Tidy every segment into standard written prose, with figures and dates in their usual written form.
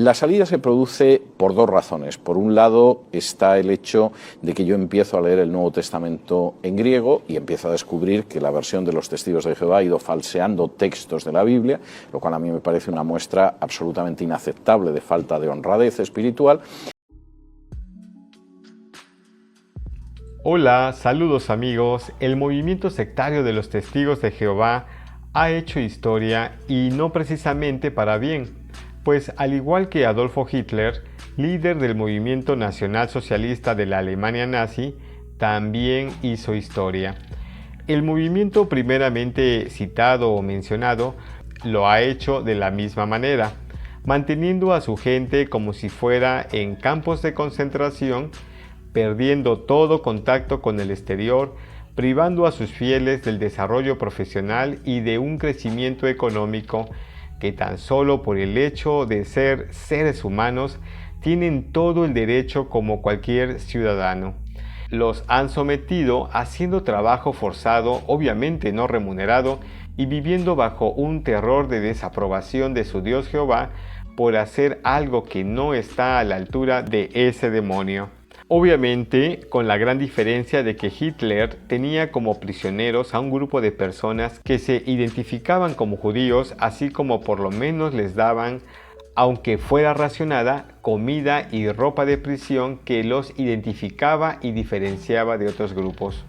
La salida se produce por dos razones. Por un lado está el hecho de que yo empiezo a leer el Nuevo Testamento en griego y empiezo a descubrir que la versión de los Testigos de Jehová ha ido falseando textos de la Biblia, lo cual a mí me parece una muestra absolutamente inaceptable de falta de honradez espiritual. Hola, saludos amigos. El movimiento sectario de los Testigos de Jehová ha hecho historia y no precisamente para bien. Pues al igual que Adolfo Hitler, líder del movimiento nacionalsocialista de la Alemania nazi, también hizo historia. El movimiento primeramente citado o mencionado lo ha hecho de la misma manera, manteniendo a su gente como si fuera en campos de concentración, perdiendo todo contacto con el exterior, privando a sus fieles del desarrollo profesional y de un crecimiento económico que tan solo por el hecho de ser seres humanos tienen todo el derecho como cualquier ciudadano. Los han sometido haciendo trabajo forzado, obviamente no remunerado, y viviendo bajo un terror de desaprobación de su Dios Jehová por hacer algo que no está a la altura de ese demonio. Obviamente, con la gran diferencia de que Hitler tenía como prisioneros a un grupo de personas que se identificaban como judíos, así como por lo menos les daban, aunque fuera racionada, comida y ropa de prisión que los identificaba y diferenciaba de otros grupos.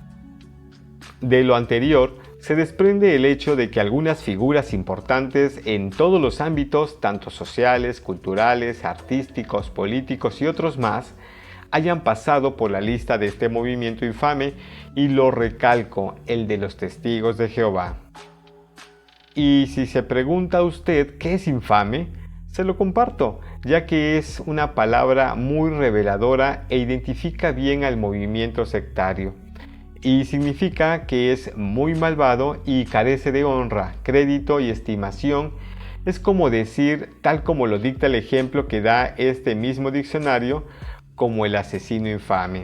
De lo anterior, se desprende el hecho de que algunas figuras importantes en todos los ámbitos, tanto sociales, culturales, artísticos, políticos y otros más, hayan pasado por la lista de este movimiento infame, y lo recalco, el de los Testigos de Jehová. Y si se pregunta usted qué es infame, se lo comparto, ya que es una palabra muy reveladora e identifica bien al movimiento sectario. Y significa que es muy malvado y carece de honra, crédito y estimación. Es como decir, tal como lo dicta el ejemplo que da este mismo diccionario, como el asesino infame.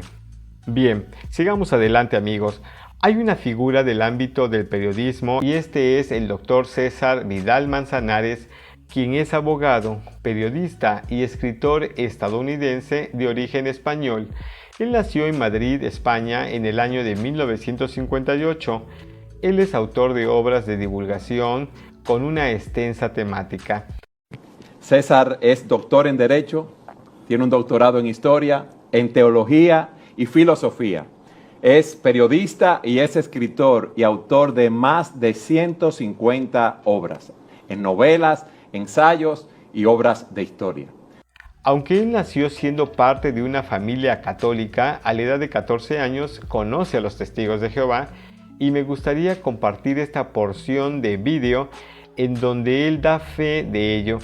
Bien, sigamos adelante amigos. Hay una figura del ámbito del periodismo y este es el Dr. César Vidal Manzanares, quien es abogado, periodista y escritor estadounidense de origen español. Él nació en Madrid, España, en el año de 1958. Él es autor de obras de divulgación con una extensa temática. César es doctor en Derecho, tiene un doctorado en Historia, en Teología y Filosofía. Es periodista y es escritor y autor de más de 150 obras, en novelas, ensayos y obras de historia. Aunque él nació siendo parte de una familia católica, a la edad de 14 años conoce a los Testigos de Jehová y me gustaría compartir esta porción de vídeo en donde él da fe de ello.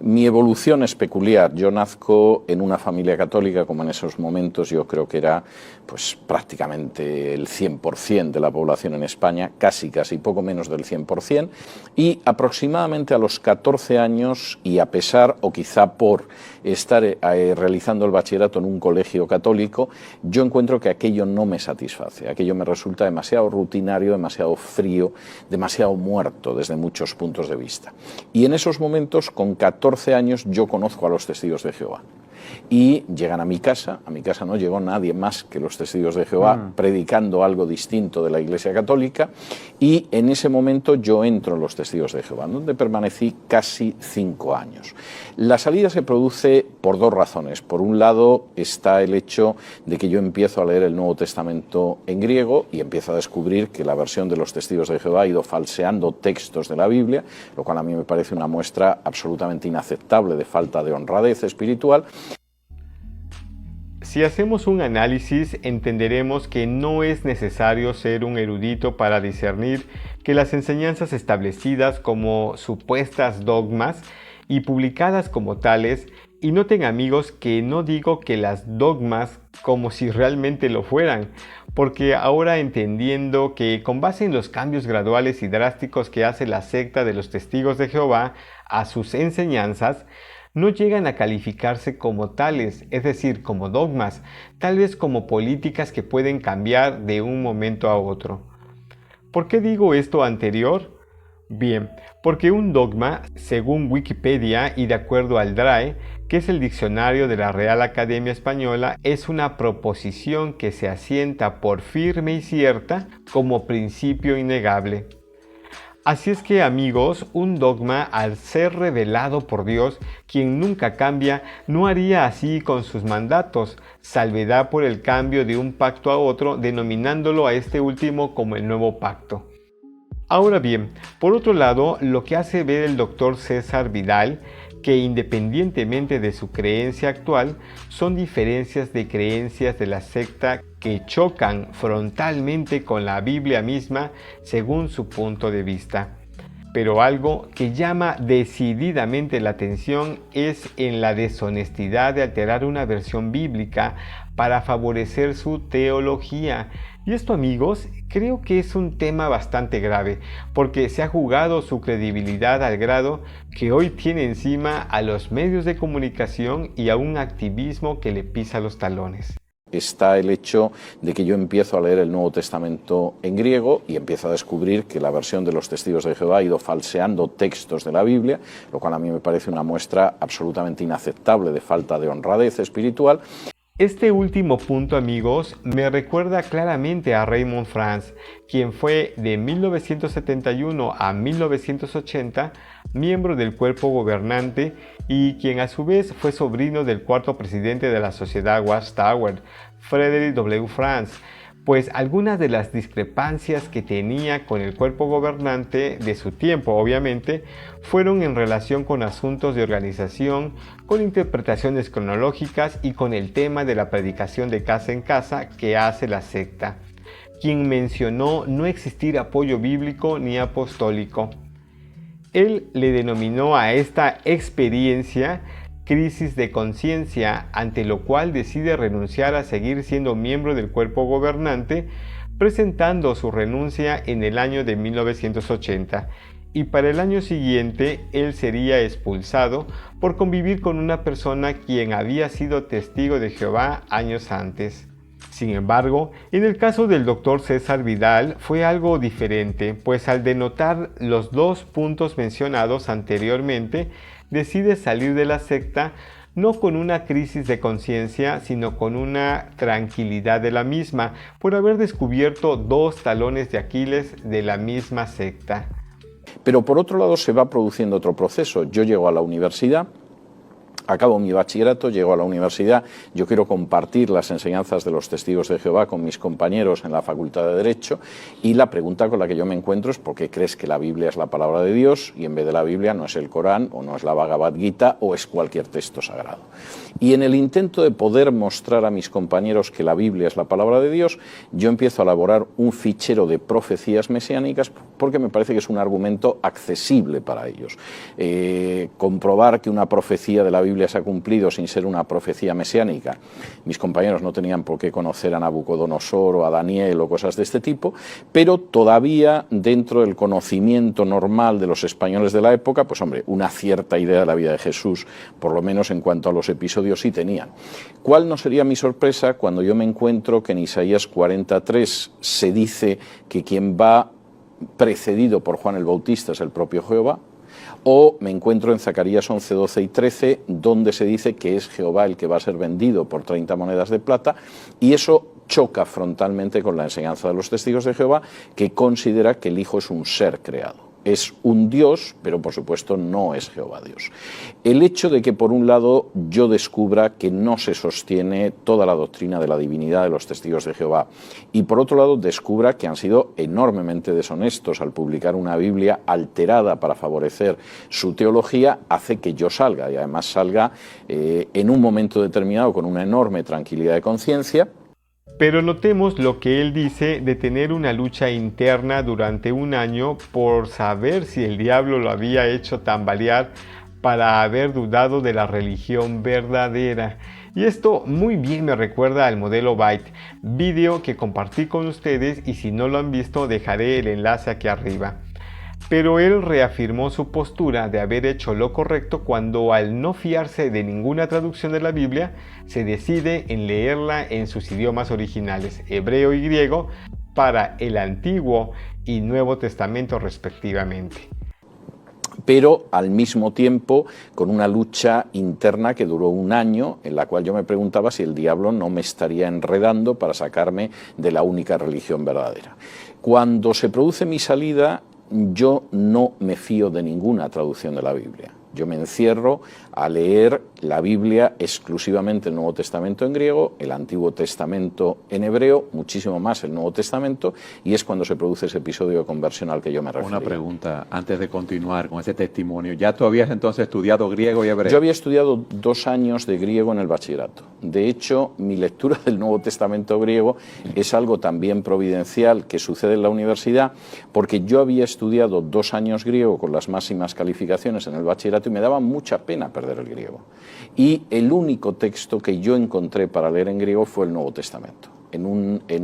Mi evolución es peculiar. Yo nazco en una familia católica, como en esos momentos yo creo que era pues prácticamente el 100% de la población en España, casi poco menos del 100%, y aproximadamente a los 14 años, y a pesar o quizá por estar realizando el bachillerato en un colegio católico, yo encuentro que aquello no me satisface, aquello me resulta demasiado rutinario, demasiado frío, demasiado muerto desde muchos puntos de vista. Y en esos momentos, con 14 años, yo conozco a los Testigos de Jehová. Y llegan a mi casa no llegó nadie más que los Testigos de Jehová predicando algo distinto de la Iglesia Católica, y en ese momento yo entro en los Testigos de Jehová, donde permanecí casi 5 años. La salida se produce por dos razones. Por un lado está el hecho de que yo empiezo a leer el Nuevo Testamento en griego y empiezo a descubrir que la versión de los Testigos de Jehová ha ido falseando textos de la Biblia, lo cual a mí me parece una muestra absolutamente inaceptable de falta de honradez espiritual. Si hacemos un análisis, entenderemos que no es necesario ser un erudito para discernir que las enseñanzas establecidas como supuestas dogmas y publicadas como tales, y noten amigos que no digo que las dogmas como si realmente lo fueran, porque ahora entendiendo que con base en los cambios graduales y drásticos que hace la secta de los Testigos de Jehová a sus enseñanzas, no llegan a calificarse como tales, es decir, como dogmas, tal vez como políticas que pueden cambiar de un momento a otro. ¿Por qué digo esto anterior? Bien, porque un dogma, según Wikipedia y de acuerdo al DRAE, que es el diccionario de la Real Academia Española, es una proposición que se asienta por firme y cierta como principio innegable. Así es que, amigos, un dogma, al ser revelado por Dios, quien nunca cambia, no haría así con sus mandatos, salvedad por el cambio de un pacto a otro, denominándolo a este último como el nuevo pacto. Ahora bien, por otro lado, lo que hace ver el Dr. César Vidal, que independientemente de su creencia actual, son diferencias de creencias de la secta que chocan frontalmente con la Biblia misma según su punto de vista. Pero algo que llama decididamente la atención es en la deshonestidad de alterar una versión bíblica para favorecer su teología. Y esto, amigos, creo que es un tema bastante grave, porque se ha jugado su credibilidad al grado que hoy tiene encima a los medios de comunicación y a un activismo que le pisa los talones. Está el hecho de que yo empiezo a leer el Nuevo Testamento en griego y empiezo a descubrir que la versión de los Testigos de Jehová ha ido falseando textos de la Biblia, lo cual a mí me parece una muestra absolutamente inaceptable de falta de honradez espiritual. Este último punto, amigos, me recuerda claramente a Raymond Franz, quien fue de 1971 a 1980 miembro del cuerpo gobernante y quien a su vez fue sobrino del cuarto presidente de la sociedad Watchtower, Frederick W. Franz, pues algunas de las discrepancias que tenía con el cuerpo gobernante de su tiempo, obviamente, fueron en relación con asuntos de organización, con interpretaciones cronológicas y con el tema de la predicación de casa en casa que hace la secta, quien mencionó no existir apoyo bíblico ni apostólico. Él le denominó a esta experiencia crisis de conciencia, ante lo cual decide renunciar a seguir siendo miembro del cuerpo gobernante, presentando su renuncia en el año de 1980, y para el año siguiente él sería expulsado por convivir con una persona quien había sido testigo de Jehová años antes. Sin embargo, en el caso del Dr. César Vidal fue algo diferente, pues al denotar los dos puntos mencionados anteriormente, decide salir de la secta no con una crisis de conciencia, sino con una tranquilidad de la misma, por haber descubierto dos talones de Aquiles de la misma secta. Pero por otro lado se va produciendo otro proceso. Yo llego a la universidad, acabo mi bachillerato, llego a la universidad, yo quiero compartir las enseñanzas de los Testigos de Jehová con mis compañeros en la Facultad de Derecho, y la pregunta con la que yo me encuentro es: ¿por qué crees que la Biblia es la palabra de Dios y en vez de la Biblia no es el Corán o no es la Bhagavad Gita o es cualquier texto sagrado? Y en el intento de poder mostrar a mis compañeros que la Biblia es la palabra de Dios, yo empiezo a elaborar un fichero de profecías mesiánicas porque me parece que es un argumento accesible para ellos. Comprobar que una profecía de la Biblia se ha cumplido sin ser una profecía mesiánica. Mis compañeros no tenían por qué conocer a Nabucodonosor o a Daniel o cosas de este tipo, pero todavía dentro del conocimiento normal de los españoles de la época, pues hombre, una cierta idea de la vida de Jesús, por lo menos en cuanto a los episodios, sí tenían. ¿Cuál no sería mi sorpresa cuando yo me encuentro que en Isaías 43 se dice que quien va precedido por Juan el Bautista es el propio Jehová? O me encuentro en Zacarías 11, 12 y 13, donde se dice que es Jehová el que va a ser vendido por 30 monedas de plata, y eso choca frontalmente con la enseñanza de los Testigos de Jehová, que considera que el Hijo es un ser creado. Es un Dios, pero por supuesto no es Jehová Dios. El hecho de que por un lado yo descubra que no se sostiene toda la doctrina de la divinidad de los Testigos de Jehová, y por otro lado descubra que han sido enormemente deshonestos al publicar una Biblia alterada para favorecer su teología, hace que yo salga, y además salga en un momento determinado con una enorme tranquilidad de conciencia. Pero notemos lo que él dice de tener una lucha interna durante un año por saber si el diablo lo había hecho tambalear para haber dudado de la religión verdadera. Y esto muy bien me recuerda al modelo Byte, vídeo que compartí con ustedes, y si no lo han visto dejaré el enlace aquí arriba. pero él reafirmó su postura de haber hecho lo correcto cuando, al no fiarse de ninguna traducción de la Biblia, se decide en leerla en sus idiomas originales, hebreo y griego, para el Antiguo y Nuevo Testamento respectivamente. Pero al mismo tiempo con una lucha interna que duró un año, en la cual yo me preguntaba si el diablo no me estaría enredando para sacarme de la única religión verdadera. Cuando se produce mi salida, yo no me fío de ninguna traducción de la Biblia. Yo me encierro a leer la Biblia exclusivamente el Nuevo Testamento en griego, el Antiguo Testamento en hebreo, muchísimo más el Nuevo Testamento, y es cuando se produce ese episodio de conversión al que yo me refiero. Una pregunta antes de continuar con ese testimonio. ¿Ya tú habías entonces estudiado griego y hebreo? Yo había estudiado 2 años de griego en el bachillerato. De hecho, mi lectura del Nuevo Testamento griego es algo también providencial que sucede en la universidad, porque yo había estudiado 2 años griego con las máximas calificaciones en el bachillerato y me daba mucha pena perder el griego. Y el único texto que yo encontré para leer en griego fue el Nuevo Testamento, en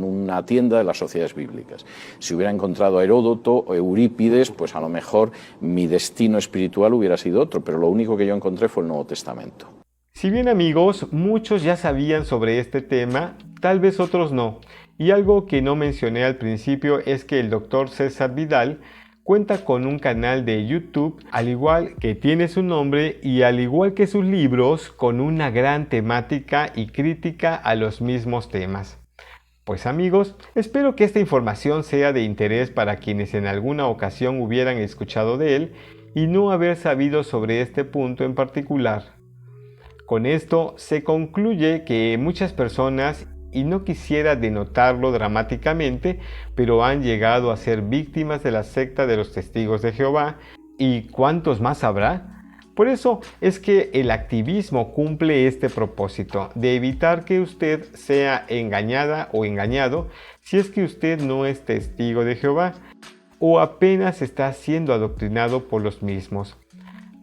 una tienda de las sociedades bíblicas. Si hubiera encontrado a Heródoto o Eurípides, pues a lo mejor mi destino espiritual hubiera sido otro, pero lo único que yo encontré fue el Nuevo Testamento. Si bien, amigos, muchos ya sabían sobre este tema, tal vez otros no. Y algo que no mencioné al principio es que el Dr. César Vidal cuenta con un canal de YouTube, al igual que tiene su nombre y al igual que sus libros, con una gran temática y crítica a los mismos temas. Pues amigos, espero que esta información sea de interés para quienes en alguna ocasión hubieran escuchado de él y no haber sabido sobre este punto en particular. Con esto se concluye que muchas personas, y no quisiera denotarlo dramáticamente, pero han llegado a ser víctimas de la secta de los Testigos de Jehová, ¿y cuántos más habrá? Por eso es que el activismo cumple este propósito, de evitar que usted sea engañada o engañado si es que usted no es testigo de Jehová o apenas está siendo adoctrinado por los mismos.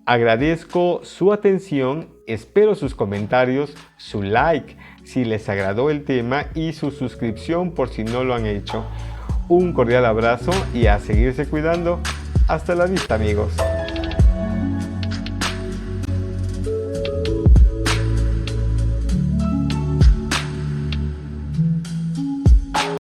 Agradezco su atención, espero sus comentarios, su like si les agradó el tema y su suscripción por si no lo han hecho. Un cordial abrazo y a seguirse cuidando. Hasta la vista, amigos.